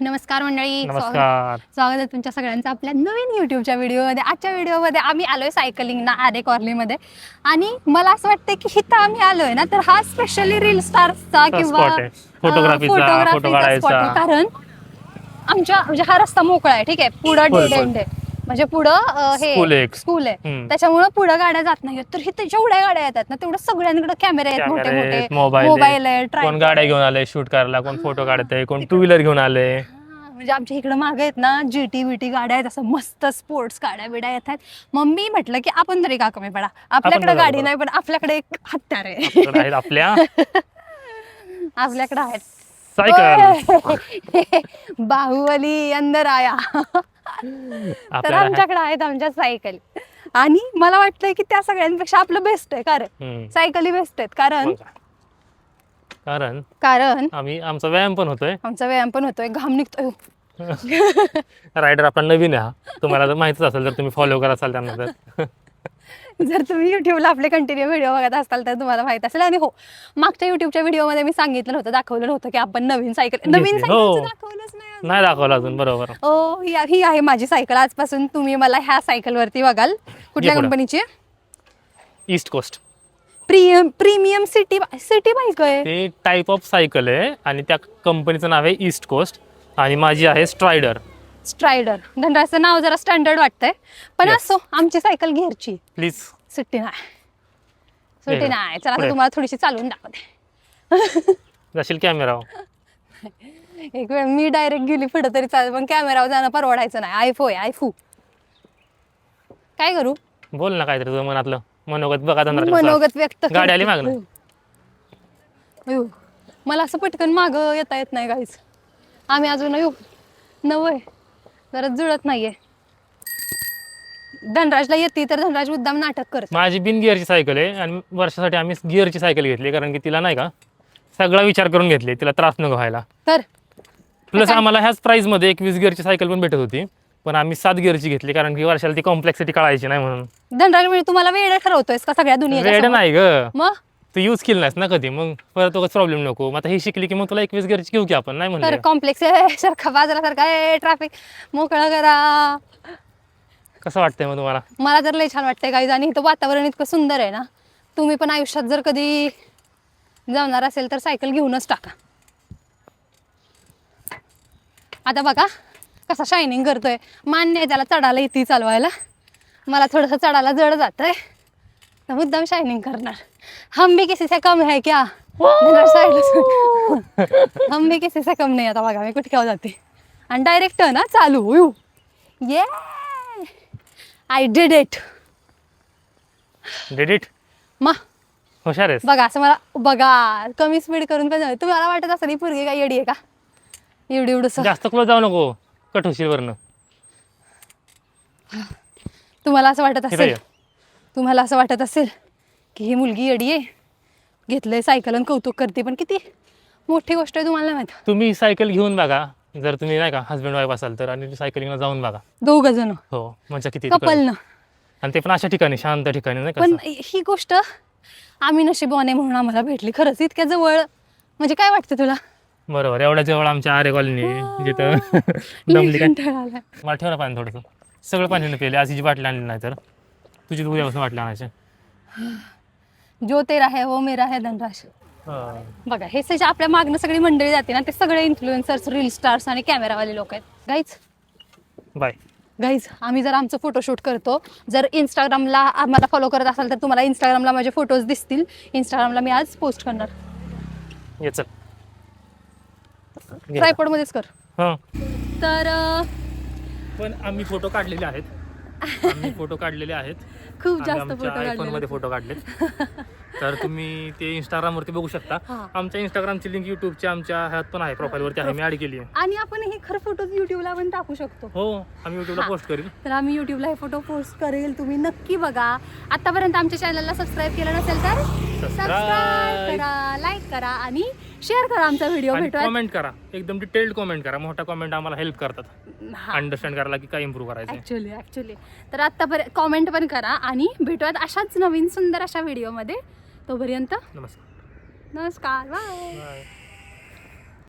नमस्कार मंडळी, नमस्कार. स्वागत आहे तुमच्या सगळ्यांचं आपल्या नवीन युट्यूबच्या व्हिडिओमध्ये. आजच्या व्हिडिओमध्ये आम्ही आलोय सायकलिंगना आरे कॉर्लीमध्ये आणि मला असं वाटतं की इथं आम्ही आलोय ना तर हा स्पेशली रील स्टार्सचा किंवा फोटोग्राफीचा स्पॉट आहे. कारण आमच्या म्हणजे हा रस्ता मोकळा आहे, ठीक आहे, पुढं डेड एंड आहे, म्हणजे पुढं हे स्कूल आहे, त्याच्यामुळे पुढे गाड्या जात नाहीत. तर इथे जेवढ्या गाड्या येतात ना तेवढं सगळ्यांकडे कॅमेरे आहेत, मोठे मोठे मोबाईल आहे, कोण गाड्या घेऊन आले शूट करायला, कोण फोटो काढतंय, कोण टू व्हीलर घेऊन आले. म्हणजे आमच्या इकडे मागे आहेत ना जीटी बीटी गाड्या आहेत, असं मस्त स्पोर्ट्स गाड्या बिड्या येतात. मग मी म्हटलं की आपण तरी का कमी पडा, आपल्याकडे गाडी नाही पण आपल्याकडे एक हत्यार आहे. आपल्याकडे आहेत सायकल. बाहुबली अंदर आया. तर आमच्याकडे आहेत आमच्या सायकल. आणि मला वाटतंय की त्या सगळ्यांपेक्षा आपलं बेस्ट आहे, कारण सायकली बेस्ट आहेत. कारण आमचा व्यायाम पण होतोय, घाम निघतोय. रायडर आपला नवीन आहे हा, तुम्हाला जर माहितीच असेल तर तुम्ही फॉलो करत असाल त्यांना. जर तुम्ही युट्यूबला आपले कंटिन्यू व्हिडिओ बघत असाल तर तुम्हाला माहित असेल. आणि हो, मागच्या युट्यूबच्या व्हिडिओमध्ये मी सांगितलं होतं, दाखवलं नव्हतं की आपण नवीन सायकल दाखवलंच नाही दाखवलं अजून. बरोबर. ही आहे माझी सायकल. आजपासून तुम्ही मला ह्या सायकल वरती बघाल. कुठल्या कंपनीची? East coast premium city bike आहे. ते टाईप ऑफ सायकल आहे आणि त्या कंपनीचं नाव आहे ईस्ट कोस्ट आणि माझी आहे स्ट्रायडर. धनराजचं नाव जरा स्टँडर्ड वाटतंय, पण असो, आमची सायकल घेरची. प्लीज. सुट्टी नाही. चला आता तुम्हाला थोडीशी चालवून दाखवते. जाशील कॅमेरा. एक वेळ मी डायरेक्ट गेली पुढे तरी चालेल, पण कॅमेरावर जाणं परवडायचं नाही. आयफू काय करू? बोल ना काहीतरी तुझं मनातलं मनोगत. बघा मनोगत व्यक्त. गाडी आली मागणं. मला असं पटकन माग येता येत नाही काहीच. आम्ही अजून नवय जरा जुळत नाहीये. धनराजला येते तर धनराज मुद्दाम नाटक करत. माझी बिन गिअरची सायकल आहे आणि वर्षासाठी आम्ही गिअरची सायकल घेतली, कारण की तिला नाही का सगळा विचार करून घेतली, तिला त्रास नको व्हायला. तर प्लस आम्हाला ह्याच प्राइस मध्ये 21 गिअरची सायकल पण भेटत होती, पण आम्ही 7 गिअरची घेतली कारण की वर्षाला ती कॉम्प्लेक्सिटी कळायची नाही म्हणून. धनराज म्हणजे तुम्हाला वेळ ठरवतोय का सगळ्या दुनिया? वेळ नाही ग, मग तू यूज केली नाहीस ना कधी, मग परत तो प्रॉब्लेम नको. मग आता ही शिकली की मग तुला 21 गिअरची घेऊ की आपण, नाही म्हणलं. कॉम्प्लेक्स सारखा बाजारासारखा ट्रॅफिक मोकळं करा. कसं वाटतंय मग तुम्हाला? मला तर लय छान वाटतंय गाईज. आणि इथं वातावरण इतकं सुंदर आहे ना, तुम्ही पण आयुष्यात जर कधी जाणार असेल तर सायकल घेऊनच टाका. आता बघा कसा शायनिंग करतोय. मान्य आहे त्याला चढायला येते चालवायला, मला थोडंसं चढायला जड जातंय, तर मुद्दाम शायनिंग करणार. हम भी किसी से कम है क्या? हम भी किसी से कम नाही. आता बघा मी कुठे जाते आणि डायरेक्ट ना चालू. ये आय डिड इट. मग हुशार आहेस. बघा असं मला कमी स्पीड करून पण तुम्हाला वाटत असं ही पोरगी काय येडी आहे का? एवढं जास्त क्लोज जाऊ नको, कट होशील वरनं. तुम्हाला असं वाटत असेल की ही मुलगी येडी आहे, घेतलंय सायकल आणि कौतुक करते, पण किती मोठी गोष्ट आहे तुम्हाला माहिती. तुम्ही सायकल घेऊन बघा, जर तुम्ही नाही का हस्बंड वाईफ असाल तर, आणि सायकलिंगला जाऊन बघा 2 जण. हो, म्हणजे किती कपल. आणि ते पण अशा ठिकाणी, शांत ठिकाणी नाही. पण ही गोष्ट आम्ही नशीबवान आहे म्हणून आम्हाला भेटली. खरंच इतक्या जवळ, म्हणजे काय वाटतं तुला? बरोबर, एवढ्या जवळ आमच्या आरे कॉलनी जिथं दमली काय. मला ठेव ना पाणी थोडंसं. सगळं पाणी पिले, आज जी बाटली आणली नाही तर तुझी उद्यापासून बाटली आणायची. जो तेरा है वो मेरा है धनराज. बघा हे सगळे आपल्या मागणं सगळी मंडळी जाते ना, ते सगळे इन्फ्लुएन्सर्स, रील स्टार्स आणि कॅमेरावाले लोक आहेत. गाईज आम्ही जर आमचं फोटोशूट करतो, जर इंस्टाग्रामला आम्हाला फॉलो करत असाल तर तुम्हाला इंस्टाग्रामला माझे फोटोज दिसतील. इंस्टाग्रामला मी आज पोस्ट करणार. ट्रायपॉड मध्येच कर. तर पण आम्ही फोटो काढलेले आहेत. खूप जास्त फोटो काढलेत. तर तुम्ही ते इंस्टाग्राम वरती बघू शकता. आमच्या इंस्टाग्रामची लिंक युट्यूबच्या आमच्या ह्यात पण आहे, प्रोफाईल वरती आहे, मी ऍड केली आहे. आणि आपण हे खरं फोटोज युट्यूबला पण टाकू शकतो. हो, आम्ही युट्यूबला पोस्ट करेल. तर आम्ही युट्यूबला हे फोटो पोस्ट करेल, तुम्ही नक्की बघा. आतापर्यंत आमच्या चॅनलला सबस्क्राईब केलं नसेल तर सबस्क्राईब करा, लाईक करा आणि शेअर करा आमचा व्हिडिओ. कमेंट करा, एकदम डिटेल्ड कमेंट करा. मोठा कमेंट आम्हाला हेल्प करतात अंडरस्टँड करायला की काय इम्प्रूव्ह करायचं ऍक्च्युली. तर आतापर्यंत कमेंट पण करा आणि भेटूयात अशाच नवीन सुंदर अशा व्हिडिओमध्ये. तोपर्यंत नमस्कार, बाय.